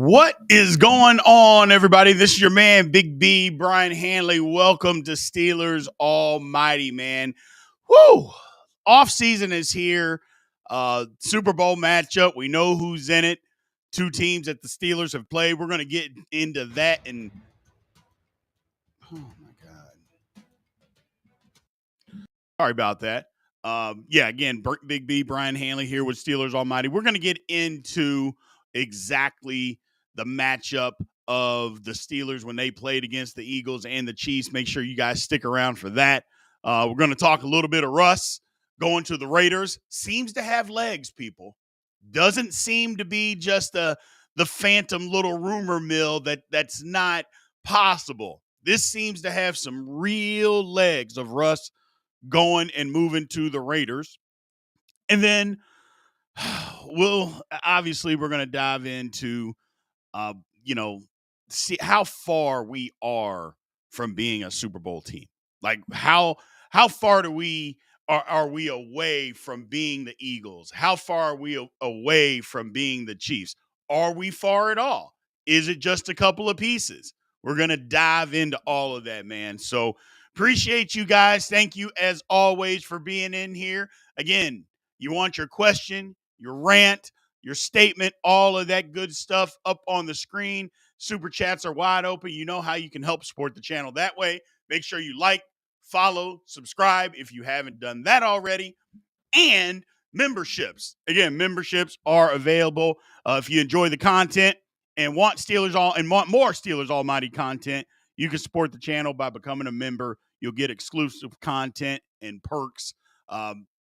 What is going on, everybody? This is your man, Big B, Brian Hanley. Welcome to Steelers Almighty, man. Woo! Off season is here. Super Bowl matchup. We know who's in it. Two teams that the Steelers have played. We're going to get into that. And oh my God, sorry about that. Again, Big B, Brian Hanley here with Steelers Almighty. We're going to get into exactly the matchup of the Steelers when they played against the Eagles and the Chiefs. Make sure you guys stick around for that. We're going to talk a little bit of Russ going to the Raiders. Seems to have legs, people. Doesn't seem to be just the phantom little rumor mill that's not possible. This seems to have some real legs of Russ going and moving to the Raiders. And then we're going to dive into uh, see how far we are from being a Super Bowl team. Like how far are we away from being the Eagles? How far are we away from being the Chiefs? Are we far at all? Is it just a couple of pieces? We're going to dive into all of that, man. So appreciate you guys. Thank you as always for being in here. Again, you want your question, your rant, your statement, all of that good stuff up on the screen. Super chats are wide open. You know how you can help support the channel that way. Make sure you like, follow, subscribe if you haven't done that already. And memberships. Again, memberships are available. If you enjoy the content and want more Steelers Almighty content, you can support the channel by becoming a member. You'll get exclusive content and perks.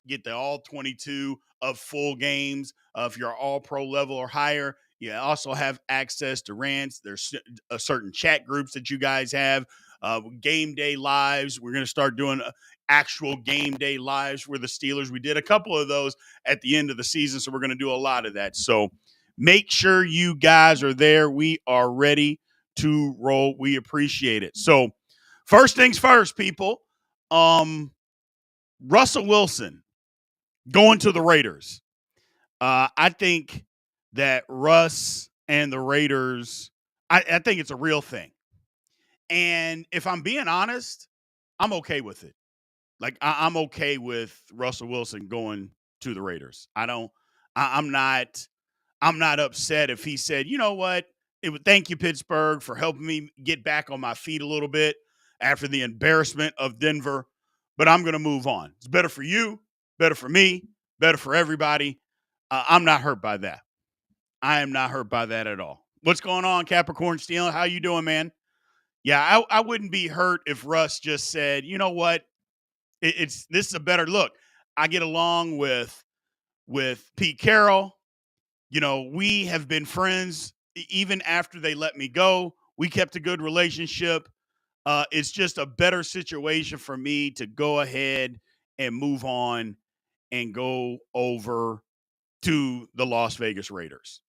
Get the all 22 of full games. If you're all pro level or higher, you also have access to rants. There's certain chat groups that you guys have. Game day lives. We're going to start doing actual game day lives for the Steelers. We did a couple of those at the end of the season, so we're going to do a lot of that. So make sure you guys are there. We are ready to roll. We appreciate it. So first things first, people. Russell Wilson going to the Raiders. I think that Russ and the Raiders, I think it's a real thing. And if I'm being honest, I'm okay with it. Like I'm okay with Russell Wilson going to the Raiders. I'm not upset if he said, you know what? Thank you, Pittsburgh, for helping me get back on my feet a little bit after the embarrassment of Denver. But I'm going to move on. It's better for you, better for me, better for everybody. I'm not hurt by that. I am not hurt by that at all. What's going on, Capricorn Steel? How you doing, man? Yeah, I wouldn't be hurt if Russ just said, you know what? This is a better look. I get along with Pete Carroll. You know, we have been friends even after they let me go. We kept a good relationship. It's just a better situation for me to go ahead and move on and go over to the Las Vegas Raiders.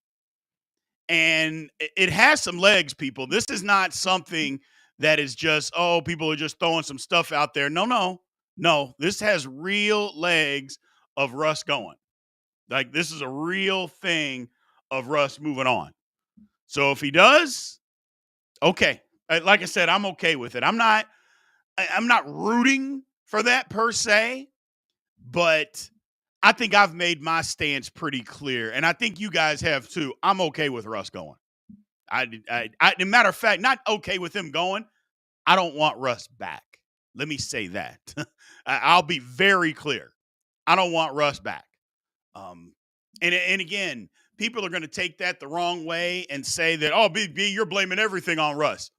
And it has some legs, people. This is not something that is just, people are just throwing some stuff out there. No. This has real legs of Russ going. Like, this is a real thing of Russ moving on. So if he does, okay. Like I said, I'm okay with it. I'm not rooting for that per se, but I think I've made my stance pretty clear, and I think you guys have too. I'm okay with Russ going. Matter of fact, not okay with him going. I don't want Russ back. Let me say that. I'll be very clear. I don't want Russ back. And again, people are going to take that the wrong way and say that, Big B, you're blaming everything on Russ.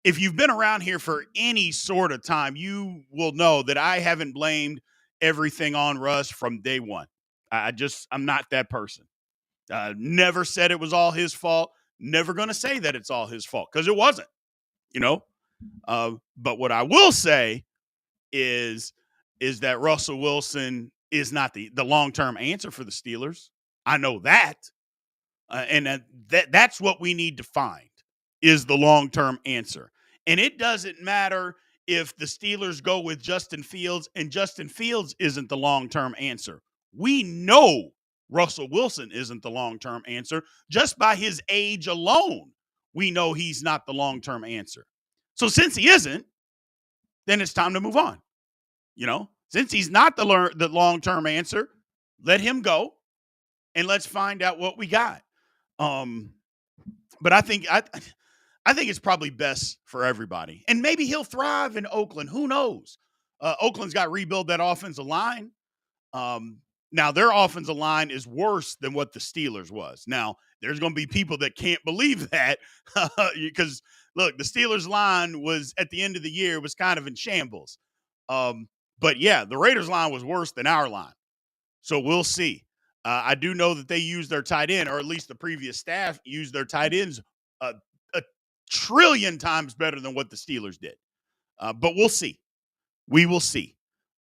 If you've been around here for any sort of time, you will know that I haven't blamed everything on Russ from day one. I'm not that person. Never said it was all his fault. Never going to say that it's all his fault because it wasn't, you know. But what I will say is that Russell Wilson is not the long-term answer for the Steelers. I know that. And that's what we need to find is the long-term answer. And it doesn't matter if the Steelers go with Justin Fields and Justin Fields isn't the long-term answer. We know Russell Wilson isn't the long-term answer. Just by his age alone, we know he's not the long-term answer. So since he isn't, then it's time to move on. Since he's not the long-term answer, let him go and let's find out what we got. But I think it's probably best for everybody. And maybe he'll thrive in Oakland. Who knows? Oakland's got to rebuild that offensive line. Now, their offensive line is worse than what the Steelers was. Now, there's going to be people that can't believe that because, look, the Steelers line was at the end of the year was kind of in shambles. But, yeah, the Raiders line was worse than our line. So we'll see. I do know that they used their tight end, or at least the previous staff used their tight ends a trillion times better than what the Steelers did. But we'll see. We will see.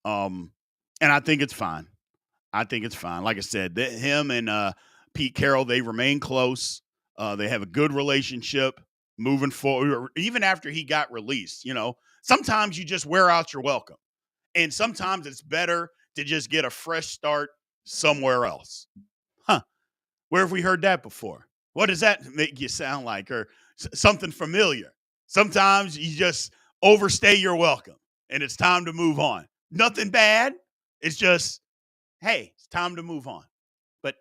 And I think it's fine. Like I said, him and Pete Carroll, they remain close. They have a good relationship moving forward, even after he got released. Sometimes you just wear out your welcome. And sometimes it's better to just get a fresh start somewhere else. Where have we heard that before? What does that make you sound like? Or something familiar? Sometimes you just overstay your welcome and it's time to move on. Nothing bad. It's just, hey, it's time to move on. But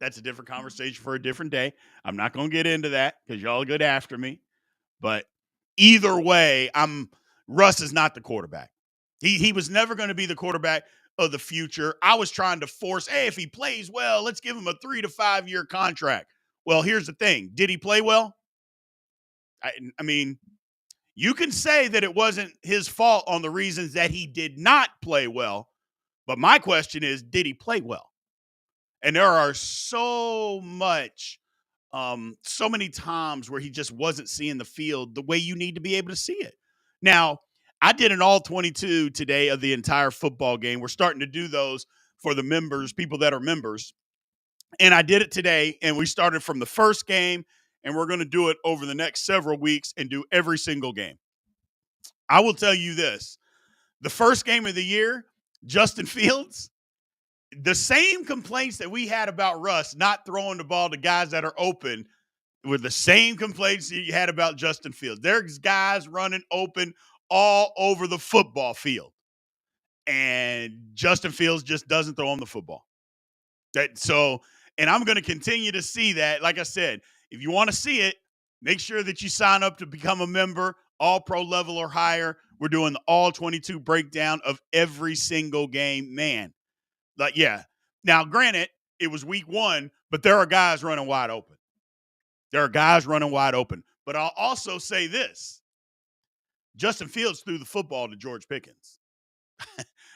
that's a different conversation for a different day. I'm not going to get into that because y'all are good after me. But either way, Russ is not the quarterback. He was never going to be the quarterback of the future. I was trying to force, hey, if he plays well, let's give him a 3 to 5 year contract. Well, here's the thing. Did he play well? I mean, you can say that it wasn't his fault on the reasons that he did not play well. But my question is, did he play well? And there are so many times where he just wasn't seeing the field the way you need to be able to see it. Now, I did an all 22 today of the entire football game. We're starting to do those for the members, people that are members. And I did it today, and we started from the first game, and we're going to do it over the next several weeks and do every single game. I will tell you this. The first game of the year, Justin Fields, the same complaints that we had about Russ not throwing the ball to guys that are open were the same complaints you had about Justin Fields. There's guys running open all over the football field. And Justin Fields just doesn't throw him the football. And I'm going to continue to see that. Like I said, if you want to see it, make sure that you sign up to become a member, all pro level or higher. We're doing the all 22 breakdown of every single game. Man, yeah. Now, granted, it was week 1, but there are guys running wide open. But I'll also say this. Justin Fields threw the football to George Pickens.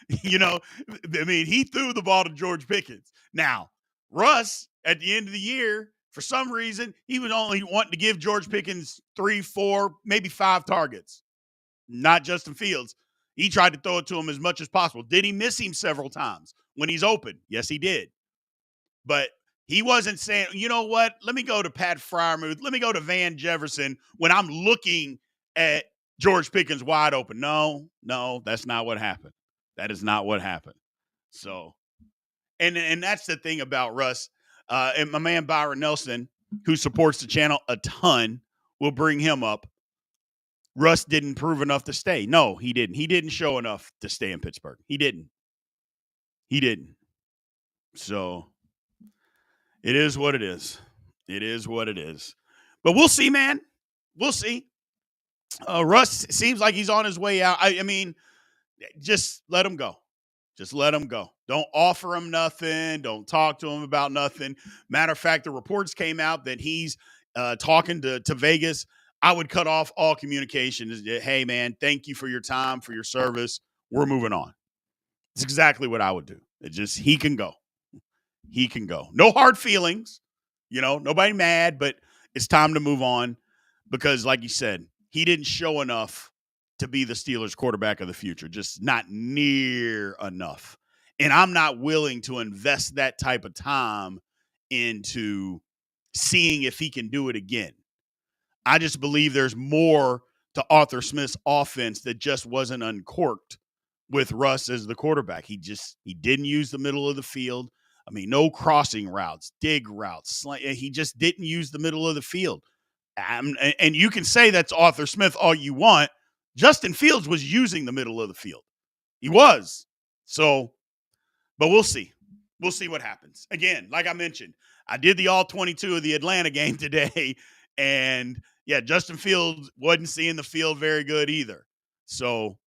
He threw the ball to George Pickens. Now, Russ, at the end of the year, for some reason, he was only wanting to give George Pickens 3, 4, maybe 5 targets. Not Justin Fields. He tried to throw it to him as much as possible. Did he miss him several times when he's open? Yes, he did. But he wasn't saying, you know what, let me go to Pat Freiermuth, let me go to Van Jefferson when I'm looking at George Pickens wide open. No, that's not what happened. That is not what happened. So, and that's the thing about Russ. And my man Byron Nelson, who supports the channel a ton, will bring him up. Russ didn't prove enough to stay. No, he didn't. He didn't show enough to stay in Pittsburgh. He didn't. So, it is what it is. But we'll see, man. We'll see. Russ seems like he's on his way out. I mean, just let him go. Don't offer him nothing. Don't talk to him about nothing. Matter of fact, the reports came out that he's talking to Vegas. I would cut off all communication. Hey, man, thank you for your time, for your service. We're moving on. It's exactly what I would do. He can go. No hard feelings. Nobody mad, but it's time to move on because, like you said, he didn't show enough to be the Steelers quarterback of the future, just not near enough. And I'm not willing to invest that type of time into seeing if he can do it again. I just believe there's more to Arthur Smith's offense that just wasn't uncorked with Russ as the quarterback. He didn't use the middle of the field. I mean, no crossing routes, dig routes. He just didn't use the middle of the field. And you can say that's Arthur Smith all you want. Justin Fields was using the middle of the field. He was. So, but we'll see. We'll see what happens. Again, like I mentioned, I did the all 22 of the Atlanta game today. And yeah, Justin Fields wasn't seeing the field very good either. So,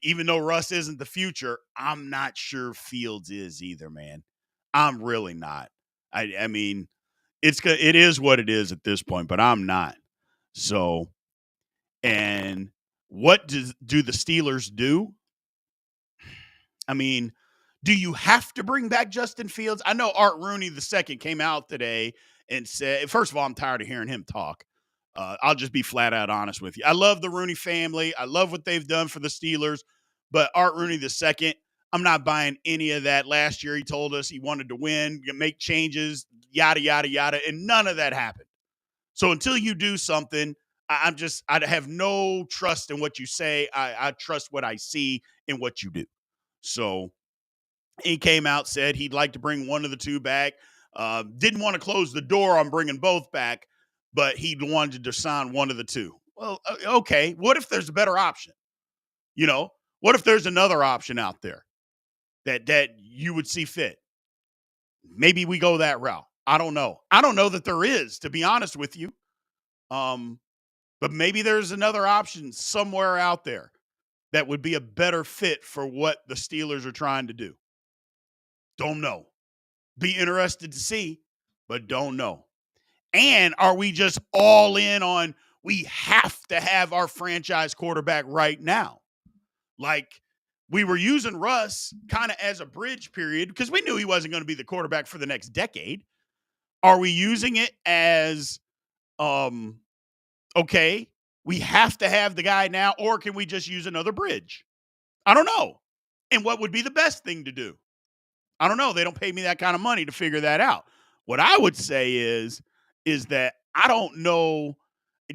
even though Russ isn't the future, I'm not sure Fields is either, man. I'm really not. I mean, it is what it is at this point, but I'm not. So, and what do the Steelers do? I mean, do you have to bring back Justin Fields? I know Art Rooney II came out today and said, first of all, I'm tired of hearing him talk. I'll just be flat out honest with you. I love the Rooney family. I love what they've done for the Steelers. But Art Rooney II, I'm not buying any of that. Last year, he told us he wanted to win, make changes, yada, yada, yada. And none of that happened. So until you do something, I have no trust in what you say. I trust what I see in what you do. So he came out, said he'd like to bring one of the two back. Didn't want to close the door on bringing both back, but he wanted to sign one of the two. Well, okay. What if there's a better option? You know, what if there's another option out there that you would see fit? Maybe we go that route. I don't know. I don't know that there is, to be honest with you. But maybe there's another option somewhere out there that would be a better fit for what the Steelers are trying to do. Don't know. Be interested to see, but don't know. And are we just all in on we have to have our franchise quarterback right now? Like we were using Russ kind of as a bridge period because we knew he wasn't going to be the quarterback for the next decade. Are we using it as okay, we have to have the guy now, or can we just use another bridge? I don't know. And what would be the best thing to do? I don't know. They don't pay me that kind of money to figure that out. What I would say is that I don't know.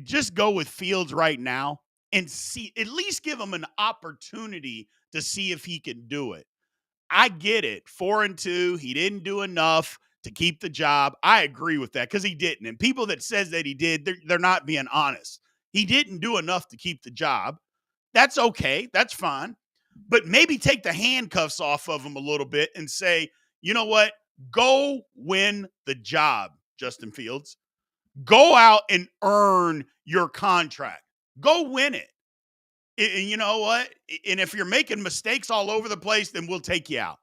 Just go with Fields right now and see, at least give him an opportunity to see if he can do it. I get it. 4-2, he didn't do enough to keep the job. I agree with that because he didn't. And people that says that he did, they're not being honest. He didn't do enough to keep the job. That's okay. That's fine. But maybe take the handcuffs off of him a little bit and say, you know what? Go win the job, Justin Fields. Go out and earn your contract. Go win it. And you know what? And if you're making mistakes all over the place, then we'll take you out.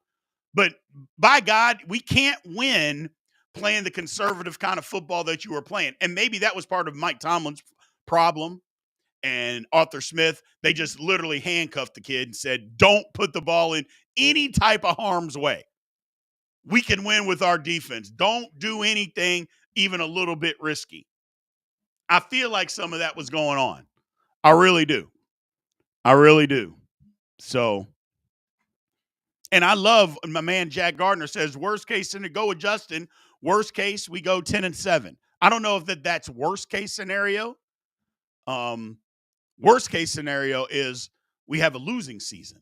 But by God, we can't win playing the conservative kind of football that you were playing. And maybe that was part of Mike Tomlin's problem and Arthur Smith. They just literally handcuffed the kid and said, don't put the ball in any type of harm's way. We can win with our defense. Don't do anything even a little bit risky. I feel like some of that was going on. I really do. I really do. So, and I love my man Jack Gardner says, worst case scenario, go with Justin. Worst case, we go 10-7. I don't know if that's worst case scenario. Worst case scenario is we have a losing season,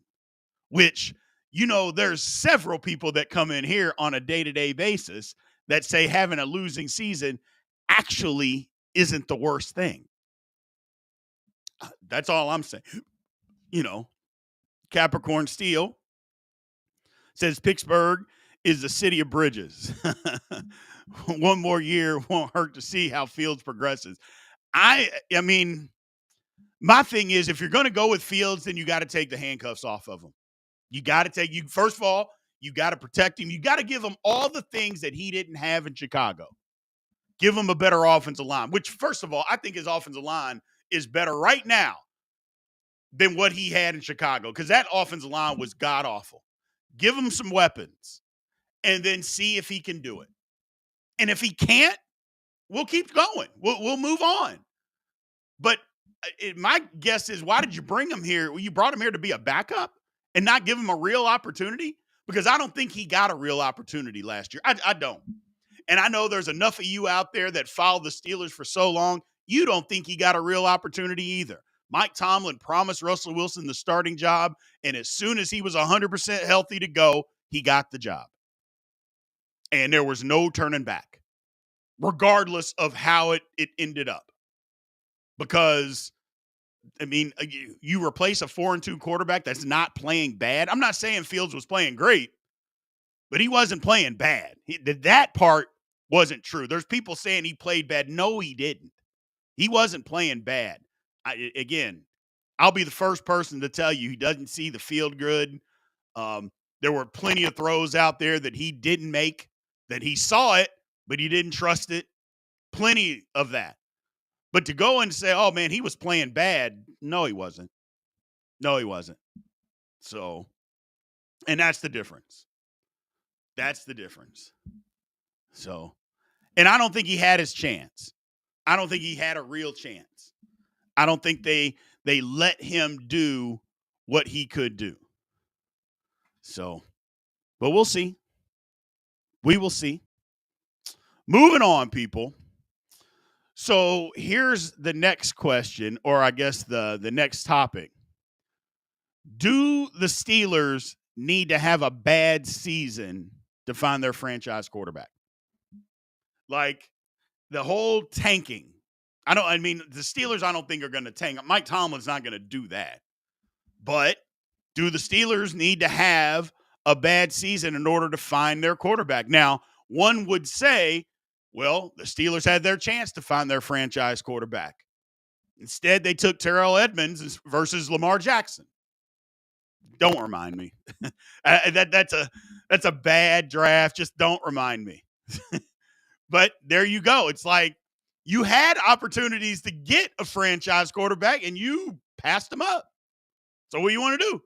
which, you know, there's several people that come in here on a day-to-day basis that say having a losing season actually isn't the worst thing. That's all I'm saying. You know, Capricorn Steel says Pittsburgh is the city of bridges. One more year won't hurt to see how Fields progresses. I mean, my thing is, if you're going to go with Fields, then you got to take the handcuffs off of him. You got to take, first of all, you got to protect him. You got to give him all the things that he didn't have in Chicago. Give him a better offensive line, which, first of all, I think his offensive line is better right now than what he had in Chicago, because that offensive line was god-awful. Give him some weapons and then see if he can do it. And if he can't, we'll keep going. We'll move on. But my guess is, why did you bring him here? Well, you brought him here to be a backup and not give him a real opportunity? Because I don't think he got a real opportunity last year. I don't. And I know there's enough of you out there that followed the Steelers for so long, you don't think he got a real opportunity either. Mike Tomlin promised Russell Wilson the starting job, and as soon as he was 100% healthy to go, he got the job. And there was no turning back, regardless of how it ended up. Because, I mean, you replace a 4-2 quarterback that's not playing bad. I'm not saying Fields was playing great, but he wasn't playing bad. That part wasn't true. There's people saying he played bad. No, he didn't. He wasn't playing bad. Again, I'll be the first person to tell you he doesn't see the field good. There were plenty of throws out there that he didn't make, that he saw it, but he didn't trust it. Plenty of that. But to go and say, oh, man, he was playing bad. No, he wasn't. No, he wasn't. So, and that's the difference. That's the difference. So, and I don't think he had his chance. I don't think he had a real chance. I don't think they let him do what he could do. So, but we'll see. We will see. Moving on, people. So here's the next question, or I guess the next topic. Do the Steelers need to have a bad season to find their franchise quarterback? Like the whole tanking. I mean, the Steelers, I don't think are going to tank. Mike Tomlin's not going to do that. But do the Steelers need to have a bad season in order to find their quarterback? Now, one would say, well, the Steelers had their chance to find their franchise quarterback. Instead, they took Terrell Edmonds versus Lamar Jackson. Don't remind me. That's a bad draft. Just don't remind me. But there you go. It's like you had opportunities to get a franchise quarterback and you passed them up. So what do you want to do?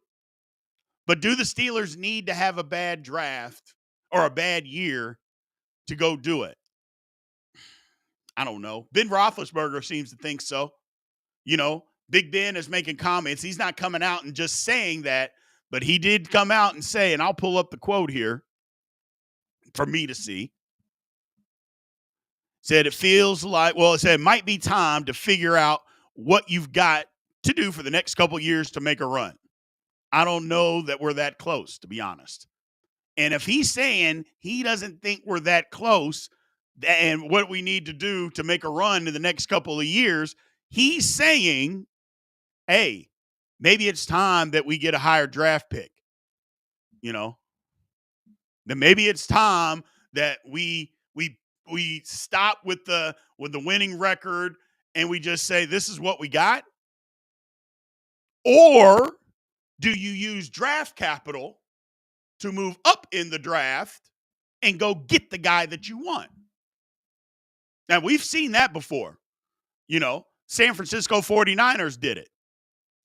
But do the Steelers need to have a bad draft or a bad year to go do it? I don't know. Ben Roethlisberger seems to think so. You know, Big Ben is making comments. He's not coming out and just saying that, but he did come out and say, and I'll pull up the quote here for me to see. Said it feels like, well, it said it might be time to figure out what you've got to do for the next couple of years to make a run. I don't know that we're that close, to be honest. And if he's saying he doesn't think we're that close and what we need to do to make a run in the next couple of years, he's saying, hey, maybe it's time that we get a higher draft pick. You know, then maybe it's time that we stop with the winning record and we just say this is what we got. Or do you use draft capital to move up in the draft and go get the guy that you want? Now, we've seen that before. You know, San Francisco 49ers did it,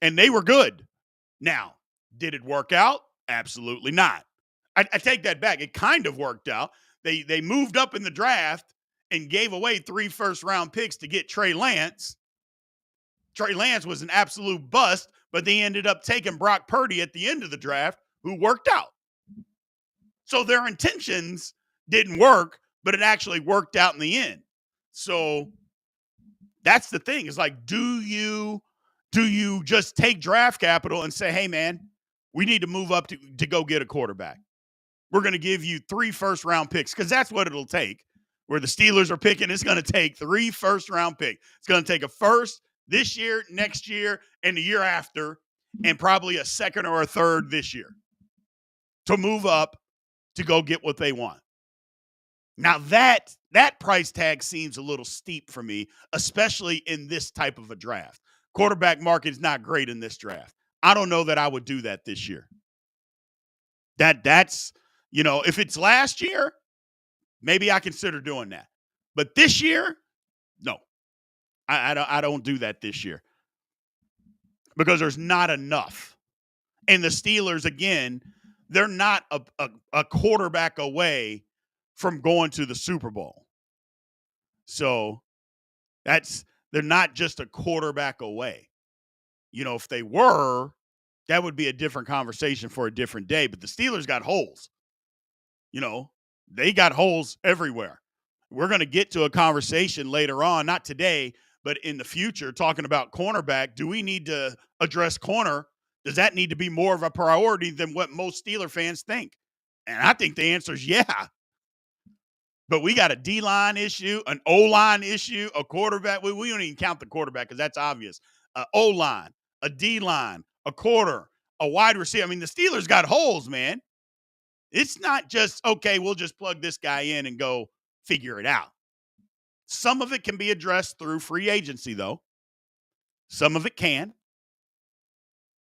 and they were good. Now, did it work out? Absolutely not. I take that back. It kind of worked out. They moved up in the draft and gave away 3 first-round picks to get Trey Lance. Trey Lance was an absolute bust, but they ended up taking Brock Purdy at the end of the draft, who worked out. So their intentions didn't work, but it actually worked out in the end. So that's the thing. It's like, do you just take draft capital and say, hey, man, we need to move up to go get a quarterback? We're going to give you 3 first-round picks because that's what it'll take. Where the Steelers are picking, it's going to take 3 first-round picks. It's going to take a first this year, next year, and the year after, and probably a second or a third this year to move up to go get what they want. Now, that price tag seems a little steep for me, especially in this type of a draft. Quarterback market is not great in this draft. I don't know that I would do that this year. That's, you know, if it's last year, maybe I consider doing that. But this year, no. I don't do that this year because there's not enough. And the Steelers, again, they're not a quarterback away from going to the Super Bowl. So they're not just a quarterback away. You know, if they were, that would be a different conversation for a different day. But the Steelers got holes. You know, they got holes everywhere. We're going to get to a conversation later on, not today, but in the future, talking about cornerback. Do we need to address corner? Does that need to be more of a priority than what most Steeler fans think? And I think the answer is yeah. But we got a D line issue, an O line issue, a quarterback. We don't even count the quarterback because that's obvious. O line, a D line, a quarter, a wide receiver. I mean, the Steelers got holes, man. It's not just, okay, we'll just plug this guy in and go figure it out. Some of it can be addressed through free agency, though. Some of it can.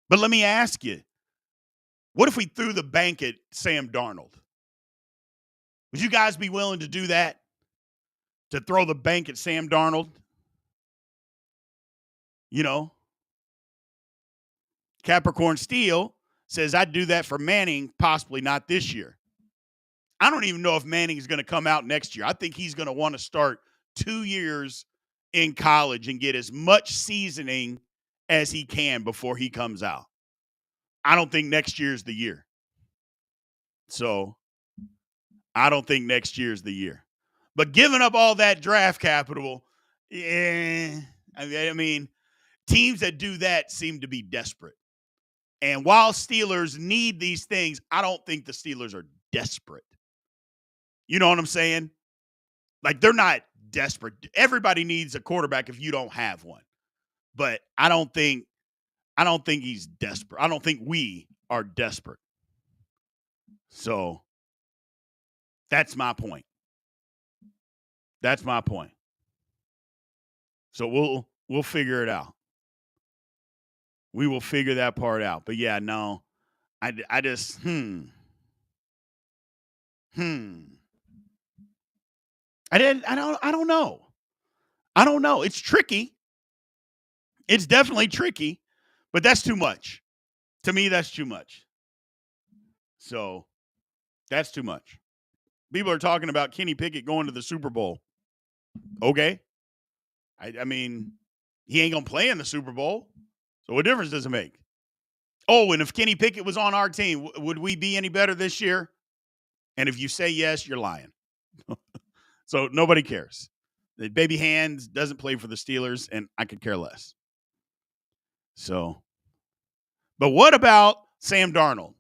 But let me ask you, what if we threw the bank at Sam Darnold? Would you guys be willing to do that? To throw the bank at Sam Darnold? You know, Capricorn Steel says, I'd do that for Manning, possibly not this year. I don't even know if Manning is going to come out next year. I think he's going to want to start 2 years in college and get as much seasoning as he can before he comes out. I don't think next year's the year. So I don't think next year's the year. But giving up all that draft capital, I mean, teams that do that seem to be desperate. And while Steelers need these things, I don't think the Steelers are desperate. You know what I'm saying? Like, they're not desperate. Everybody needs a quarterback if you don't have one. But I don't think he's desperate. I don't think we are desperate. So that's my point. That's my point. So we'll figure it out. We will figure that part out. But yeah, no. I just I don't know. I don't know. It's tricky. It's definitely tricky, but that's too much. To me, that's too much. So that's too much. People are talking about Kenny Pickett going to the Super Bowl. Okay. I mean, he ain't going to play in the Super Bowl. So what difference does it make? Oh, and if Kenny Pickett was on our team, would we be any better this year? And if you say yes, you're lying. So nobody cares. The baby hands doesn't play for the Steelers, and I could care less. So, but what about Sam Darnold?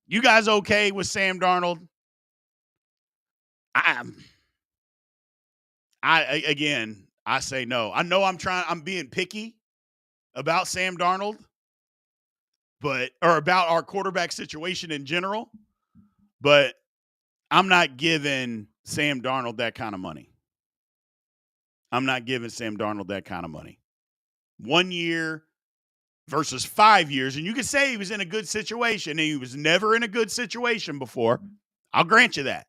You guys okay with Sam Darnold? I say no. I know I'm being picky about Sam Darnold, or about our quarterback situation in general, but I'm not giving Sam Darnold that kind of money. I'm not giving Sam Darnold that kind of money. 1 year versus 5 years. And you could say he was in a good situation, and he was never in a good situation before. I'll grant you that.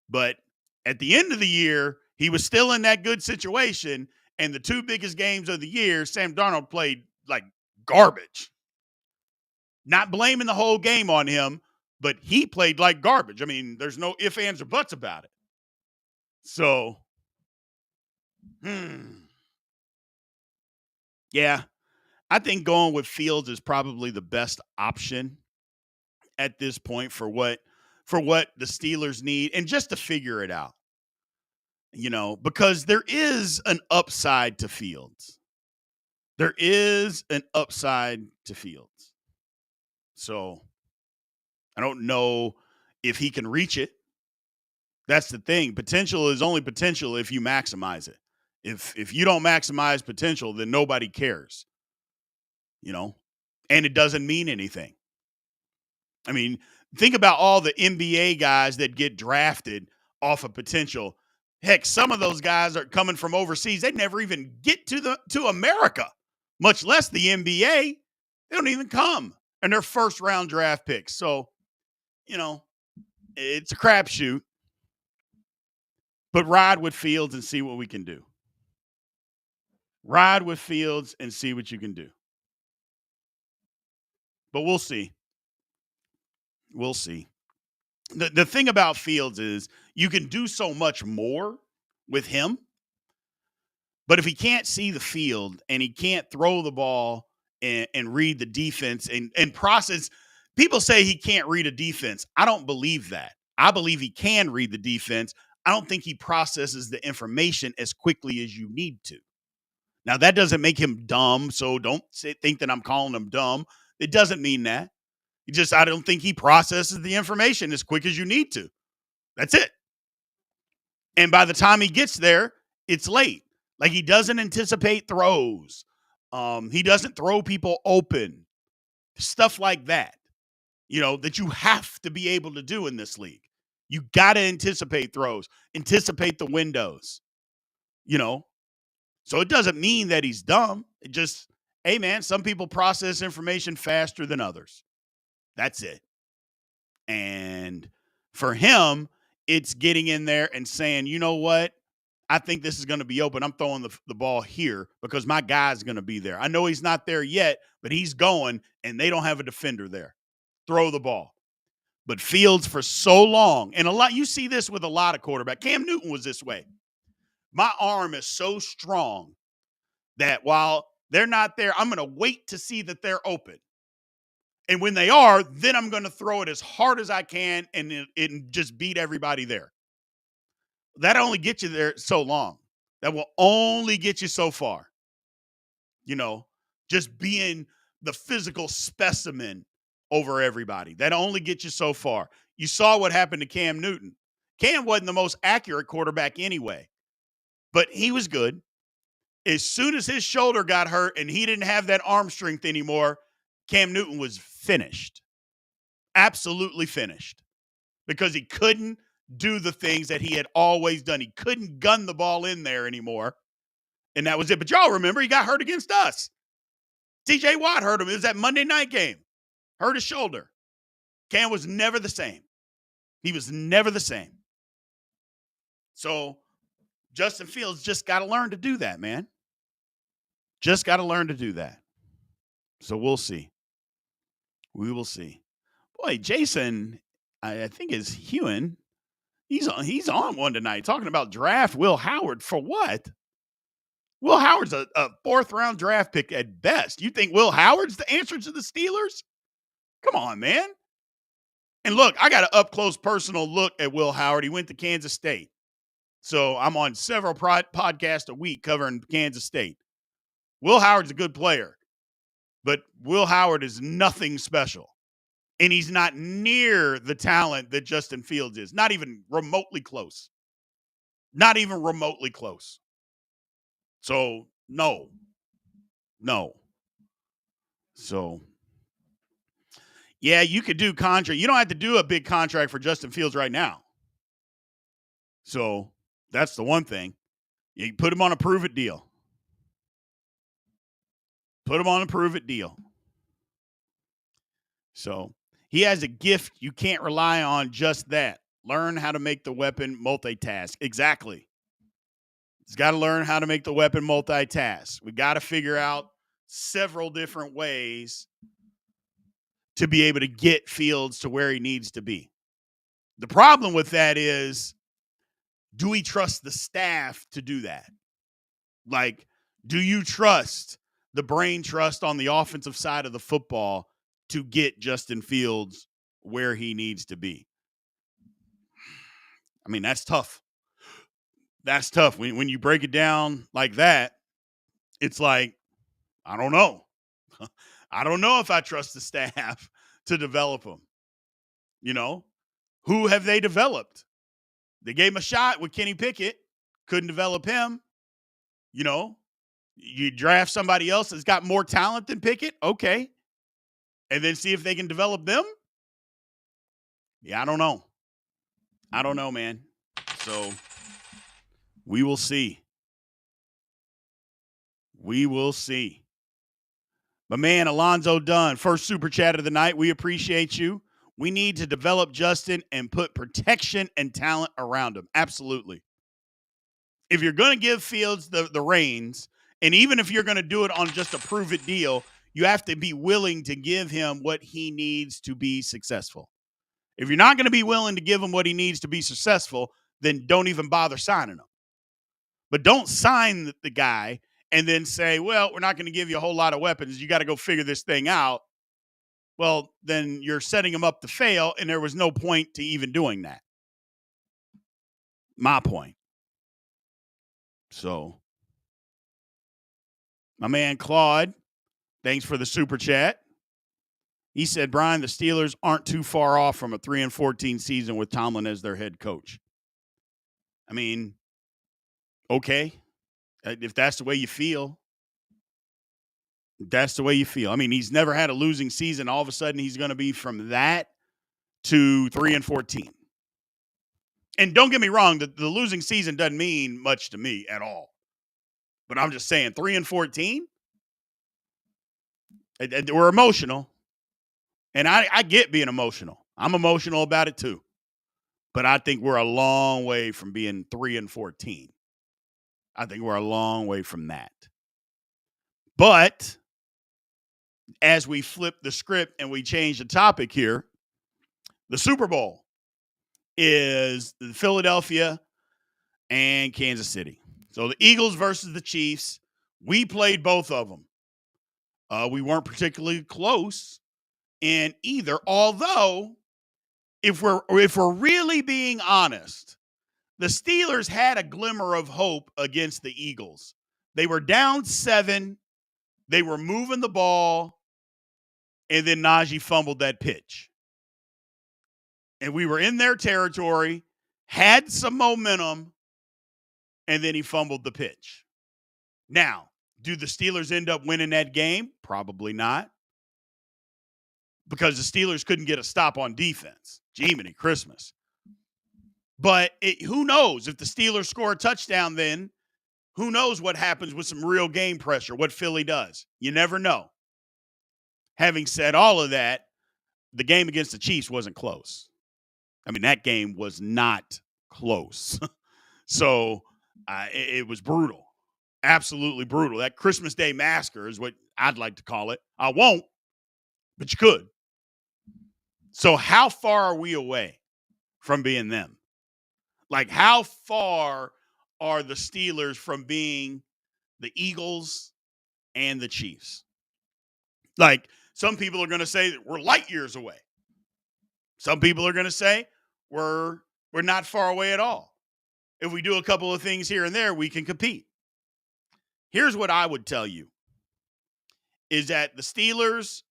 But at the end of the year, he was still in that good situation. And the 2 biggest games of the year, Sam Darnold played like garbage. Not blaming the whole game on him, but he played like garbage. I mean, there's no ifs, ands, or buts about it. So, yeah, I think going with Fields is probably the best option at this point for what the Steelers need, and just to figure it out. You know, because there is an upside to Fields. There is an upside to Fields. So I don't know if he can reach it. That's the thing. Potential is only potential if you maximize it. If you don't maximize potential, then nobody cares. You know, and it doesn't mean anything. I mean, think about all the NBA guys that get drafted off of potential. Heck, some of those guys are coming from overseas. They never even get to America, much less the NBA. They don't even come, and they're first round draft picks. So, you know, it's a crapshoot. But ride with Fields and see what we can do. Ride with Fields and see what you can do. But we'll see. We'll see. The thing about Fields is you can do so much more with him. But if he can't see the field and he can't throw the ball and read the defense and process, people say he can't read a defense. I don't believe that. I believe he can read the defense. I don't think he processes the information as quickly as you need to. Now, that doesn't make him dumb, so don't think that I'm calling him dumb. It doesn't mean that. I don't think he processes the information as quick as you need to. That's it. And by the time he gets there, it's late. Like, he doesn't anticipate throws. He doesn't throw people open. Stuff like that, that you have to be able to do in this league. You got to anticipate throws, anticipate the windows, you know. So it doesn't mean that he's dumb. It just, hey, man, some people process information faster than others. That's it. And for him, it's getting in there and saying, you know what? I think this is going to be open. I'm throwing the ball here because my guy's going to be there. I know he's not there yet, but he's going, and they don't have a defender there. Throw the ball. But Fields, for so long, and you see this with a lot of quarterbacks. Cam Newton was this way. My arm is so strong that while they're not there, I'm going to wait to see that they're open. And when they are, then I'm going to throw it as hard as I can and just beat everybody there. That only gets you there so long. That will only get you so far. Just being the physical specimen over everybody. That only gets you so far. You saw what happened to Cam Newton. Cam wasn't the most accurate quarterback anyway, but he was good. As soon as his shoulder got hurt and he didn't have that arm strength anymore, Cam Newton was finished. Absolutely finished. Because he couldn't do the things that he had always done. He couldn't gun the ball in there anymore. And that was it. But y'all remember, he got hurt against us. TJ Watt hurt him. It was that Monday night game. Hurt his shoulder. Cam was never the same. He was never the same. So Justin Fields just got to learn to do that, man. Just got to learn to do that. So we'll see. We will see. Boy, Jason, I think is Hewen. He's on one tonight talking about draft Will Howard for what? Will Howard's a fourth-round draft pick at best. You think Will Howard's the answer to the Steelers? Come on, man. And look, I got an up-close personal look at Will Howard. He went to Kansas State. So I'm on several podcasts a week covering Kansas State. Will Howard's a good player, but Will Howard is nothing special. And he's not near the talent that Justin Fields is. Not even remotely close. Not even remotely close. So, no. So, yeah, you could do contract. You don't have to do a big contract for Justin Fields right now. So, that's the one thing. You put him on a prove-it deal. Put him on a prove-it deal. So, he has a gift. You can't rely on just that. Learn how to make the weapon multitask. Exactly. He's got to learn how to make the weapon multitask. We got to figure out several different ways to be able to get Fields to where he needs to be. The problem with that is, do we trust the staff to do that? Like, do you trust the brain trust on the offensive side of the football to get Justin Fields where he needs to be? I mean, that's tough. That's tough. When you break it down like that, it's like, I don't know. I don't know if I trust the staff to develop him. Who have they developed? They gave him a shot with Kenny Pickett. Couldn't develop him. You draft somebody else that's got more talent than Pickett. Okay. And then see if they can develop them. Yeah, I don't know. I don't know, man. So we will see. We will see. My man, Alonzo Dunn, first super chat of the night. We appreciate you. We need to develop Justin and put protection and talent around him. Absolutely. If you're going to give Fields the reins, and even if you're going to do it on just a prove-it deal, you have to be willing to give him what he needs to be successful. If you're not going to be willing to give him what he needs to be successful, then don't even bother signing him. But don't sign the guy and then say, well, we're not going to give you a whole lot of weapons. You got to go figure this thing out. Well, then you're setting him up to fail, and there was no point to even doing that. My point. So, my man Claude, thanks for the super chat. He said, Brian, the Steelers aren't too far off from a 3-14 season with Tomlin as their head coach. I mean, okay, if that's the way you feel, that's the way you feel. I mean, he's never had a losing season. All of a sudden, he's going to be from that to 3-14. And don't get me wrong, the losing season doesn't mean much to me at all. But I'm just saying, 3-14, we're emotional. And I get being emotional. I'm emotional about it too. But I think we're a long way from being 3-14. I think we're a long way from that. But as we flip the script and we change the topic here, the Super Bowl is Philadelphia and Kansas City. So the Eagles versus the Chiefs. We played both of them. We weren't particularly close in either. Although, if we're really being honest, the Steelers had a glimmer of hope against the Eagles. They were down 7. They were moving the ball, and then Najee fumbled that pitch. And we were in their territory, had some momentum, and then he fumbled the pitch. Now, do the Steelers end up winning that game? Probably not. Because the Steelers couldn't get a stop on defense. Jiminy Christmas. But who knows? If the Steelers score a touchdown then, who knows what happens with some real game pressure, what Philly does. You never know. Having said all of that, the game against the Chiefs wasn't close. I mean, that game was not close. So it was brutal. Absolutely brutal. That Christmas Day massacre is what I'd like to call it. I won't, but you could. So how far are we away from being them? Like, how far are the Steelers from being the Eagles and the Chiefs? Like, some people are going to say that we're light years away. Some people are going to say we're not far away at all. If we do a couple of things here and there, we can compete. Here's what I would tell you is that the Steelers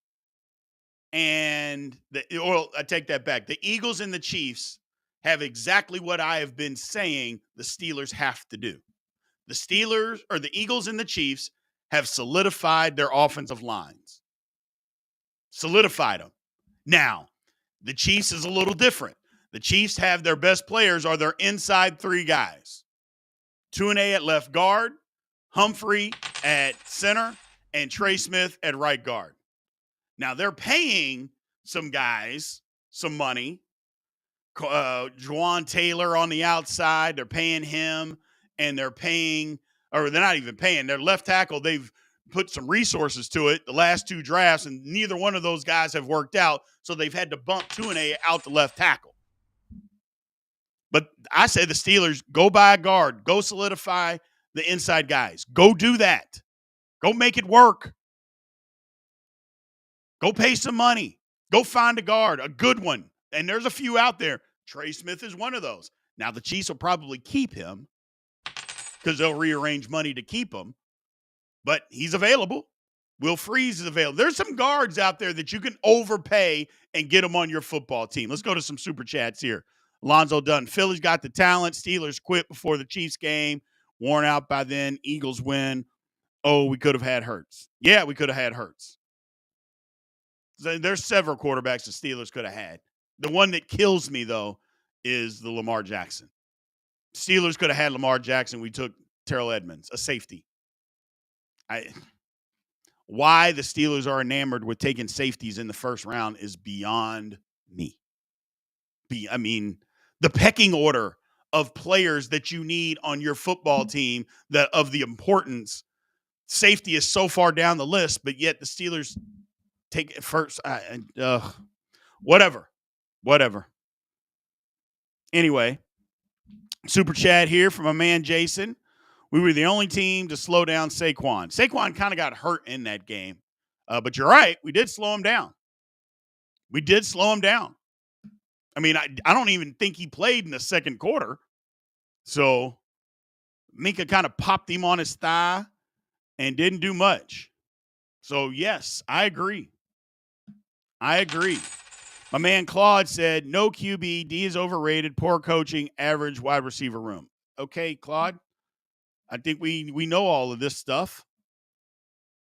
and I take that back. The Eagles and the Chiefs have exactly what I have been saying the Steelers have to do. The Steelers or the Eagles and the Chiefs have solidified their offensive lines. Solidified them. Now, the Chiefs is a little different. The Chiefs have their best players are their inside 3 guys. Tunay at left guard, Humphrey at center, and Trey Smith at right guard. Now, they're paying some guys some money. Juwan Taylor on the outside, they're paying him, and they're paying, or they're not even paying, their left tackle, they've put some resources to it the last 2 drafts, and neither one of those guys have worked out, so they've had to bump Tunay out the left tackle. But I say the Steelers, go buy a guard, go solidify the inside guys. Go do that. Go make it work. Go pay some money. Go find a guard, a good one. And there's a few out there. Trey Smith is one of those. Now, the Chiefs will probably keep him because they'll rearrange money to keep him. But he's available. Will Freeze is available. There's some guards out there that you can overpay and get them on your football team. Let's go to some super chats here. Alonzo Dunn. Philly's got the talent. Steelers quit before the Chiefs game. Worn out by then. Eagles win. Oh, we could have had Hurts. Yeah, we could have had Hurts. There's several quarterbacks the Steelers could have had. The one that kills me, though, is the Lamar Jackson. Steelers could have had Lamar Jackson. We took Terrell Edmonds, a safety. Why the Steelers are enamored with taking safeties in the first round is beyond me. I mean, the pecking order of players that you need on your football team that of the importance, safety is so far down the list, but yet the Steelers take it first. Whatever. Anyway, super chat here from a man, Jason. We were the only team to slow down Saquon. Saquon kind of got hurt in that game. But you're right. We did slow him down. I mean, I don't even think he played in the second quarter. So Minka kind of popped him on his thigh and didn't do much. So, yes, I agree. I agree. My man Claude said, no QB, D is overrated, poor coaching, average wide receiver room. Okay, Claude, I think we know all of this stuff.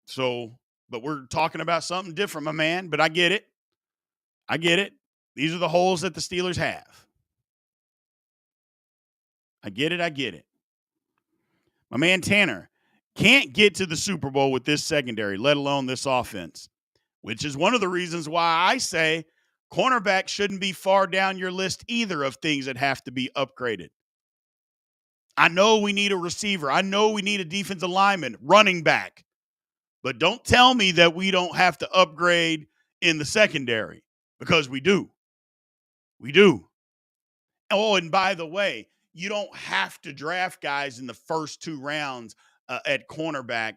So, but we're talking about something different, my man. But I get it. I get it. These are the holes that the Steelers have. I get it. I get it. My man Tanner can't get to the Super Bowl with this secondary, let alone this offense, which is one of the reasons why I say cornerback shouldn't be far down your list either of things that have to be upgraded. I know we need a receiver. I know we need a defensive lineman, running back. But don't tell me that we don't have to upgrade in the secondary, because we do. We do. Oh, and by the way, you don't have to draft guys in the first 2 rounds at cornerback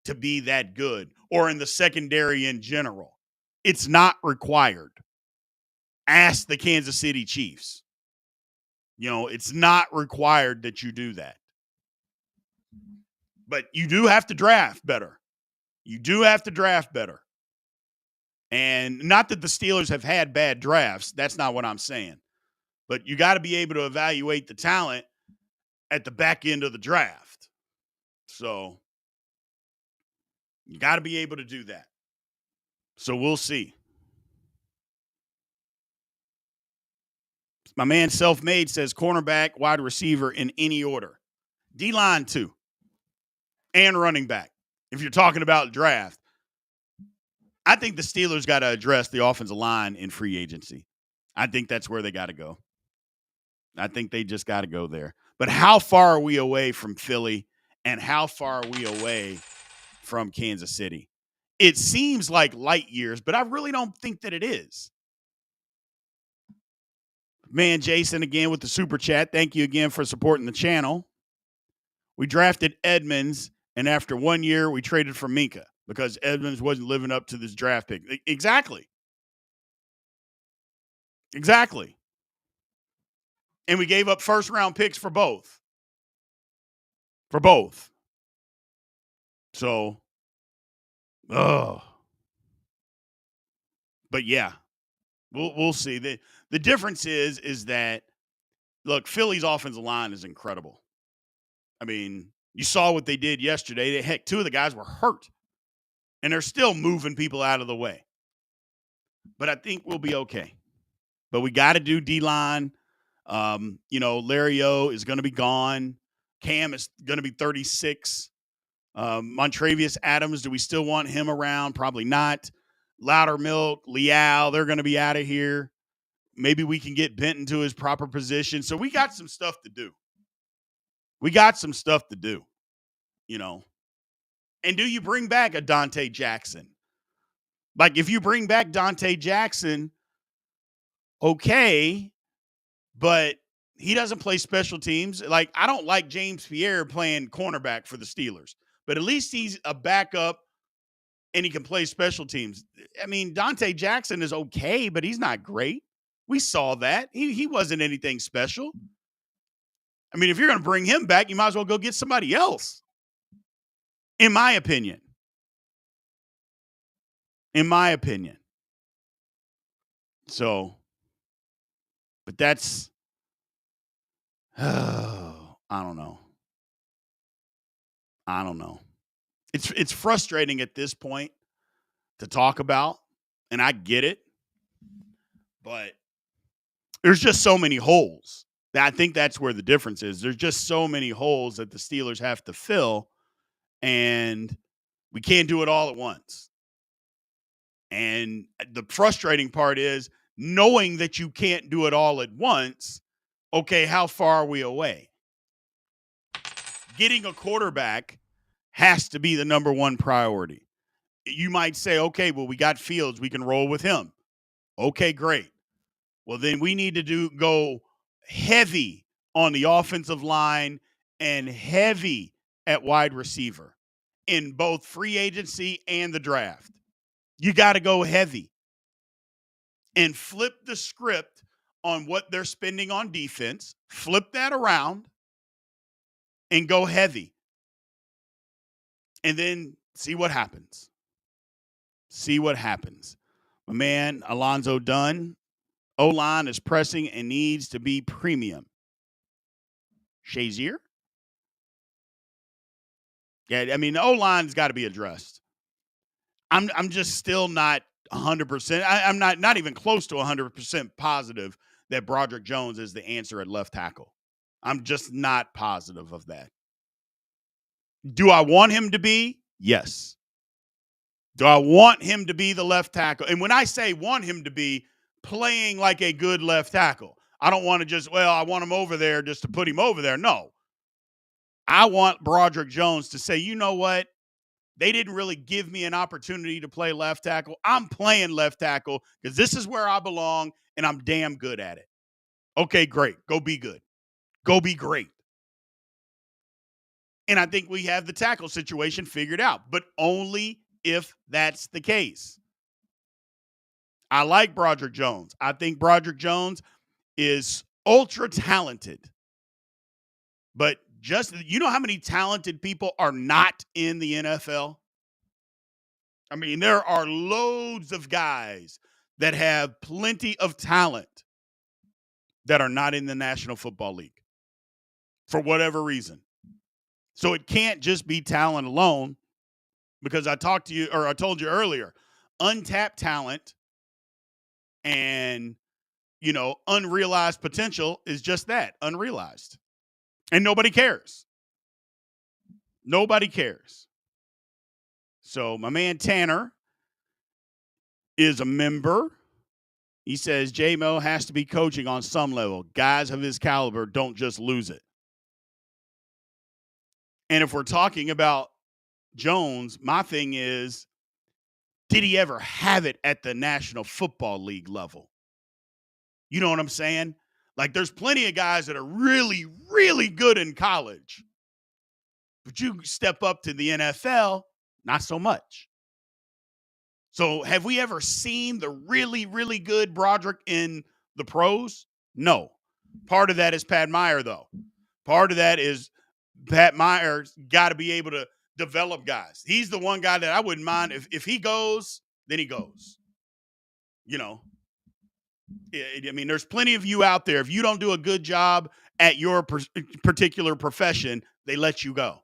to be that good, or in the secondary in general. It's not required. Ask the Kansas City Chiefs. It's not required that you do that. But you do have to draft better. You do have to draft better. And not that the Steelers have had bad drafts. That's not what I'm saying. But you got to be able to evaluate the talent at the back end of the draft. So you got to be able to do that. So we'll see. My man Self-Made says cornerback, wide receiver in any order. D-line too. And running back. If you're talking about draft. I think the Steelers got to address the offensive line in free agency. I think that's where they got to go. I think they just got to go there. But how far are we away from Philly, and how far are we away from Kansas City? It seems like light years, but I really don't think that it is. Man, Jason, again with the super chat. Thank you again for supporting the channel. We drafted Edmonds, and after 1 year, we traded for Minka because Edmonds wasn't living up to this draft pick. Exactly. And we gave up first-round picks for both. So, but yeah, we'll see. The difference is that, look, Philly's offensive line is incredible. I mean, you saw what they did yesterday. Heck, 2 of the guys were hurt, and they're still moving people out of the way. But I think we'll be okay. But we got to do D-line. Larry O is going to be gone. Cam is going to be 36. Montravius Adams, do we still want him around? Probably not. Loudermilk, Leal, they're going to be out of here. Maybe we can get Benton to his proper position. So we got some stuff to do. And do you bring back a Dante Jackson? Like, if you bring back Dante Jackson, okay, but he doesn't play special teams. Like, I don't like James Pierre playing cornerback for the Steelers, but at least he's a backup and he can play special teams. I mean, Dante Jackson is okay, but he's not great. We saw that. He wasn't anything special. I mean, if you're going to bring him back, you might as well go get somebody else, in my opinion. So, but that's, I don't know. It's frustrating at this point to talk about, and I get it, but there's just so many holes. I think that's where the difference is. There's just so many holes that the Steelers have to fill, and we can't do it all at once. And the frustrating part is knowing that you can't do it all at once. Okay, how far are we away? Getting a quarterback has to be the number one priority. You might say, okay, well, we got Fields. We can roll with him. Okay, great. Well, then we need to go heavy on the offensive line and heavy at wide receiver in both free agency and the draft. You got to go heavy and flip the script on what they're spending on defense, flip that around and go heavy. And then see what happens. My man, Alonzo Dunn. O-line is pressing and needs to be premium. Shazier? Yeah, I mean, the O-line's got to be addressed. I'm just still not 100%. I'm not even close to 100% positive that Broderick Jones is the answer at left tackle. I'm just not positive of that. Do I want him to be? Yes. Do I want him to be the left tackle? And when I say want him to be, playing like a good left tackle. I don't want to just, I want him over there just to put him over there. No. I want Broderick Jones to say, you know what? They didn't really give me an opportunity to play left tackle. I'm playing left tackle because this is where I belong and I'm damn good at it. Okay, great. Go be good. Go be great. And I think we have the tackle situation figured out, but only if that's the case. I like Broderick Jones. I think Broderick Jones is ultra talented. But just, you know how many talented people are not in the NFL? I mean, there are loads of guys that have plenty of talent that are not in the National Football League for whatever reason. So it can't just be talent alone, because I told you earlier, untapped talent and, unrealized potential is just that, unrealized. And nobody cares. Nobody cares. So my man Tanner is a member. He says J-Mo has to be coaching on some level. Guys of his caliber don't just lose it. And if we're talking about Jones, my thing is, did he ever have it at the National Football League level? You know what I'm saying? Like, there's plenty of guys that are really, really good in college, but you step up to the NFL, not so much. So have we ever seen the really, really good Broderick in the pros? No. Part of that is Pat Meyer, though. Part of that is Pat Meyer's got to be able to develop guys. He's the one guy that I wouldn't mind. If he goes, then he goes. I mean, there's plenty of you out there. If you don't do a good job at your particular profession, they let you go.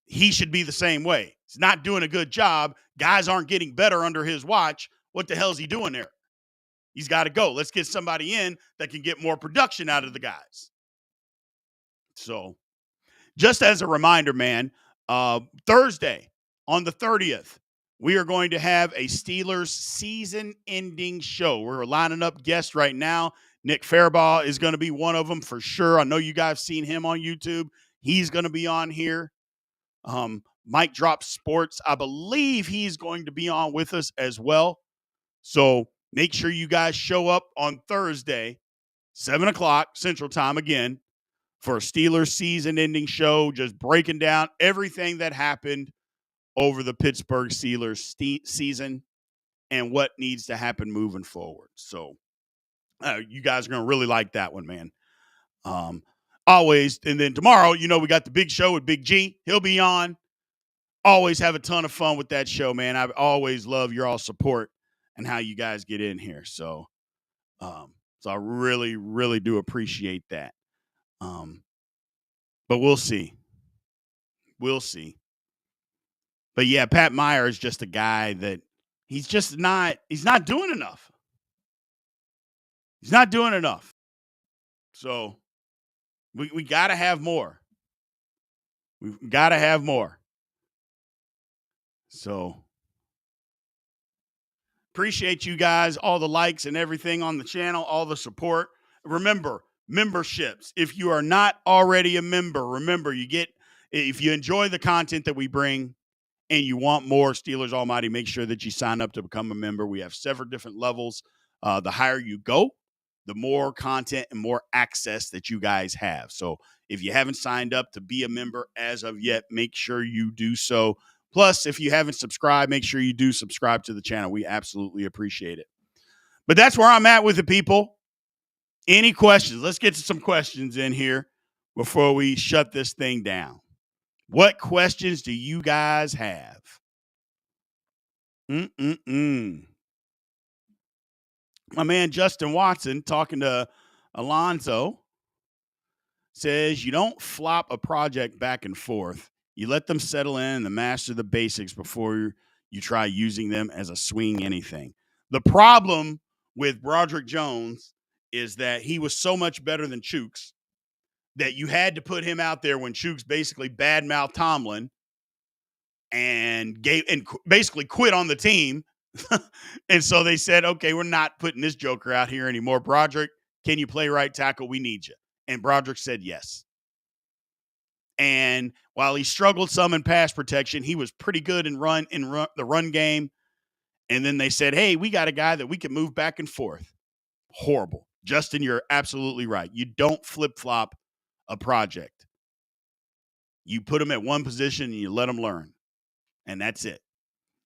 He should be the same way. He's not doing a good job. Guys aren't getting better under his watch. What the hell is he doing there? He's got to go. Let's get somebody in that can get more production out of the guys. So, just as a reminder, man, Thursday on the 30th, we are going to have a Steelers season-ending show. We're lining up guests right now. Nick Fairbaugh is going to be one of them for sure. I know you guys have seen him on YouTube. He's going to be on here. Mike Drop Sports, I believe he's going to be on with us as well. So make sure you guys show up on Thursday, 7 o'clock Central Time again, for a Steelers season-ending show, just breaking down everything that happened over the Pittsburgh Steelers season and what needs to happen moving forward. So you guys are going to really like that one, man. Always. And then tomorrow, we got the big show with Big G. He'll be on. Always have a ton of fun with that show, man. I always love your all support and how you guys get in here. So I really, really do appreciate that. But we'll see. We'll see. But yeah, Pat Meyer is just a guy that he's not doing enough. He's not doing enough. So we got to have more. We've got to have more. So appreciate you guys, all the likes and everything on the channel, all the support. Remember, memberships. If you are not already a member, remember, if you enjoy the content that we bring and you want more Steelers Almighty, make sure that you sign up to become a member. We have several different levels. The higher you go, the more content and more access that you guys have. So if you haven't signed up to be a member as of yet, make sure you do so. Plus, if you haven't subscribed, make sure you do subscribe to the channel. We absolutely appreciate it. But that's where I'm at with the people. Any questions? Let's get to some questions in here before we shut this thing down. What questions do you guys have? My man Justin Watson talking to Alonzo says you don't flop a project back and forth. You let them settle in and master the basics before you try using them as a swing anything. The problem with Broderick Jones is that he was so much better than Chooks that you had to put him out there when Chooks basically badmouthed Tomlin and basically quit on the team. And so they said, okay, we're not putting this joker out here anymore. Broderick, can you play right tackle? We need you. And Broderick said yes. And while he struggled some in pass protection, he was pretty good in the run game. And then they said, hey, we got a guy that we can move back and forth. Horrible. Justin, you're absolutely right. You don't flip-flop a project. You put them at one position and you let them learn. And that's it.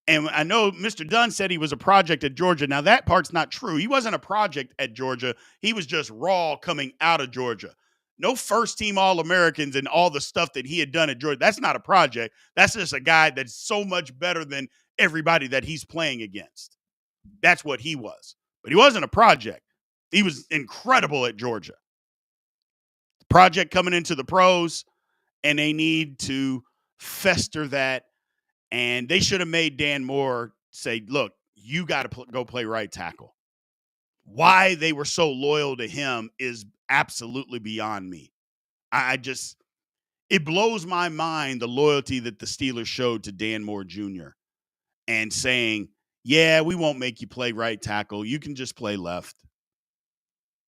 And I know Mr. Dunn said he was a project at Georgia. Now, that part's not true. He wasn't a project at Georgia. He was just raw coming out of Georgia. No first-team All-Americans and all the stuff that he had done at Georgia. That's not a project. That's just a guy that's so much better than everybody that he's playing against. That's what he was. But he wasn't a project. He was incredible at Georgia. Project coming into the pros, and they need to fester that. And they should have made Dan Moore say, look, you got to go play right tackle. Why they were so loyal to him is absolutely beyond me. It blows my mind, the loyalty that the Steelers showed to Dan Moore Jr. and saying, yeah, we won't make you play right tackle. You can just play left.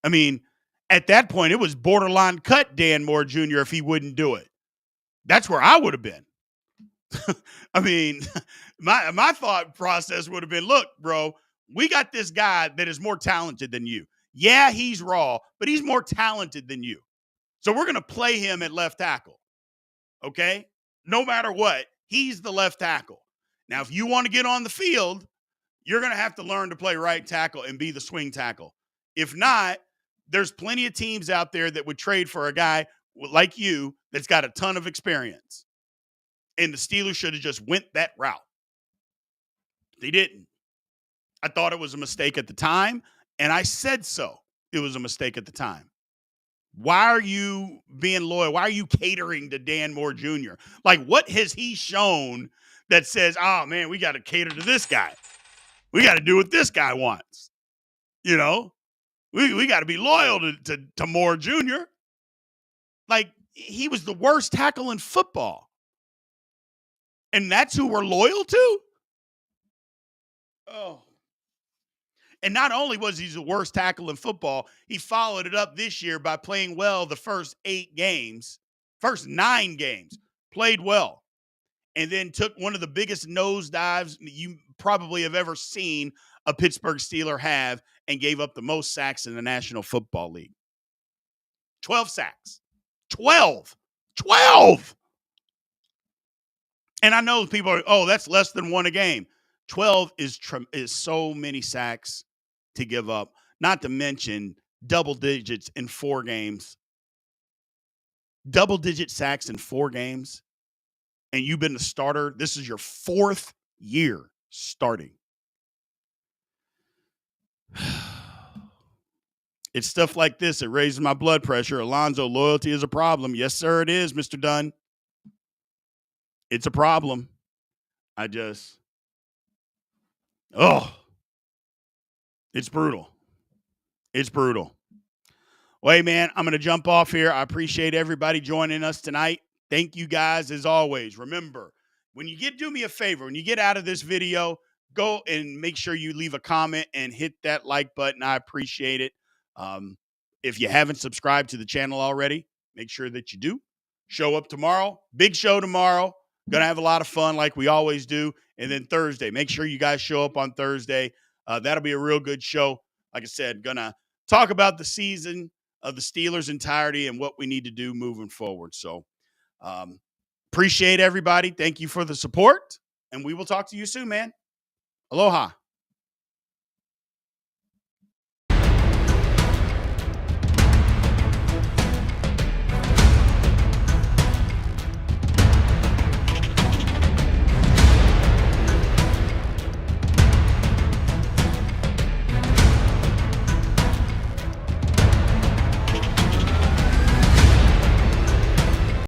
I mean, at that point, it was borderline cut Dan Moore Jr. if he wouldn't do it. That's where I would have been. I mean, my thought process would have been, look, bro, we got this guy that is more talented than you. Yeah, he's raw, but he's more talented than you. So we're going to play him at left tackle, okay? No matter what, he's the left tackle. Now, if you want to get on the field, you're going to have to learn to play right tackle and be the swing tackle. If not, there's plenty of teams out there that would trade for a guy like you that's got a ton of experience. And the Steelers should have just went that route. They didn't. I thought it was a mistake at the time, and I said so. It was a mistake at the time. Why are you being loyal? Why are you catering to Dan Moore Jr.? Like, what has he shown that says, oh, man, we got to cater to this guy? We got to do what this guy wants. You know? We got to be loyal to Moore Jr. Like, he was the worst tackle in football. And that's who we're loyal to? Oh. And not only was he the worst tackle in football, he followed it up this year by playing well the first 9 games, played well, and then took one of the biggest nosedives you probably have ever seen a Pittsburgh Steeler have and gave up the most sacks in the National Football League. 12 sacks. 12. And I know people are, oh, that's less than one a game. 12 is so many sacks to give up, not to mention double digits in 4 games. Double-digit sacks in 4 games, and you've been the starter. This is your 4th year starting. It's stuff like this that raises my blood pressure. Alonzo, loyalty is a problem. Yes, sir, it is, Mr. Dunn. It's a problem. It's brutal. It's brutal. Well, hey, man, I'm going to jump off here. I appreciate everybody joining us tonight. Thank you guys as always. Remember, do me a favor, when you get out of this video, go and make sure you leave a comment and hit that like button. I appreciate it. If you haven't subscribed to the channel already, make sure that you do. Show up tomorrow. Big show tomorrow. Going to have a lot of fun like we always do. And then Thursday, make sure you guys show up on Thursday. That'll be a real good show. Like I said, going to talk about the season of the Steelers' entirety and what we need to do moving forward. So appreciate everybody. Thank you for the support. And we will talk to you soon, man. Aloha.